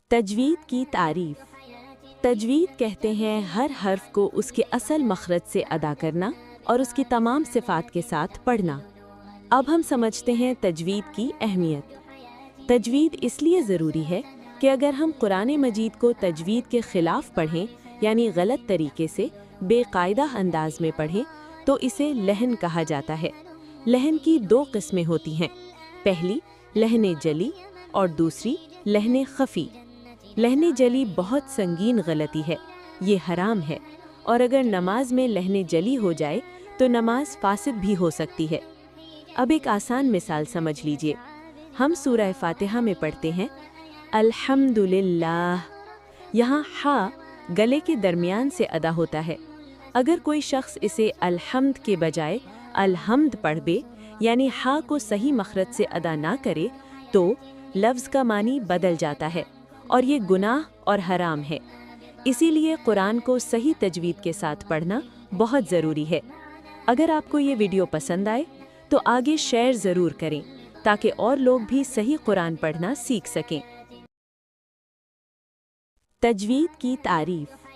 تجوید کی تعریف۔ تجوید کہتے ہیں ہر حرف کو اس کے اصل مخرج سے ادا کرنا اور اس کی تمام صفات کے ساتھ پڑھنا۔ اب ہم سمجھتے ہیں تجوید کی اہمیت۔ تجوید اس لیے ضروری ہے کہ اگر ہم قرآن مجید کو تجوید کے خلاف پڑھیں یعنی غلط طریقے سے بے قاعدہ انداز میں پڑھیں تو اسے لحن کہا جاتا ہے۔ لحن کی دو قسمیں ہوتی ہیں، پہلی لحن جلی اور دوسری لحن خفی۔ لحن جلی بہت سنگین غلطی ہے، یہ حرام ہے، اور اگر نماز میں لحن جلی ہو جائے تو نماز فاسد بھی ہو سکتی ہے۔ اب ایک آسان مثال سمجھ لیجئے۔ ہم سورہ فاتحہ میں پڑھتے ہیں الحمدللہ، یہاں ہا گلے کے درمیان سے ادا ہوتا ہے۔ اگر کوئی شخص اسے الحمد کے بجائے الحمد پڑھ دے یعنی ہا کو صحیح مخرج سے ادا نہ کرے تو لفظ کا معنی بدل جاتا ہے اور یہ گناہ اور حرام ہے۔ اسی لیے قرآن کو صحیح تجوید کے ساتھ پڑھنا بہت ضروری ہے۔ اگر آپ کو یہ ویڈیو پسند آئے تو آگے شیئر ضرور کریں تاکہ اور لوگ بھی صحیح قرآن پڑھنا سیکھ سکیں۔ تجوید کی تعریف۔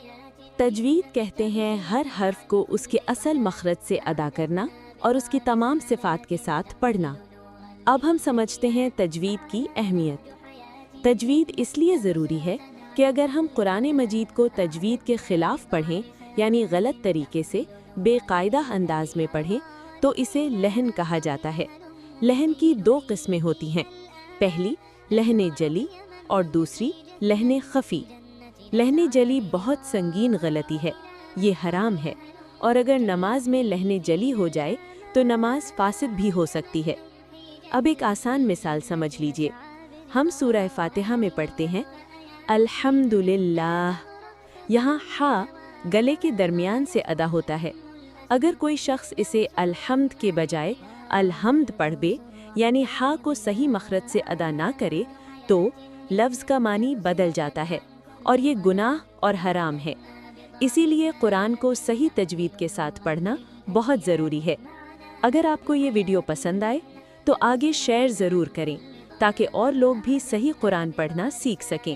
تجوید کہتے ہیں ہر حرف کو اس کے اصل مخرج سے ادا کرنا اور اس کی تمام صفات کے ساتھ پڑھنا۔ اب ہم سمجھتے ہیں تجوید کی اہمیت۔ تجوید اس لیے ضروری ہے کہ اگر ہم قرآن مجید کو تجوید کے خلاف پڑھیں یعنی غلط طریقے سے بے قاعدہ انداز میں پڑھیں تو اسے لحن کہا جاتا ہے۔ لحن کی دو قسمیں ہوتی ہیں، پہلی لحن جلی اور دوسری لحن خفی۔ لحن جلی بہت سنگین غلطی ہے، یہ حرام ہے، اور اگر نماز میں لحن جلی ہو جائے تو نماز فاسد بھی ہو سکتی ہے۔ اب ایک آسان مثال سمجھ لیجئے۔ ہم سورہ فاتحہ میں پڑھتے ہیں الحمدللہ، یہاں ہا گلے کے درمیان سے ادا ہوتا ہے۔ اگر کوئی شخص اسے الحمد کے بجائے الحمد پڑھ دے یعنی ہا کو صحیح مخرج سے ادا نہ کرے تو لفظ کا معنی بدل جاتا ہے اور یہ گناہ اور حرام ہے۔ اسی لیے قرآن کو صحیح تجوید کے ساتھ پڑھنا بہت ضروری ہے۔ اگر آپ کو یہ ویڈیو پسند آئے تو آگے شیئر ضرور کریں تاکہ اور لوگ بھی صحیح قرآن پڑھنا سیکھ سکیں۔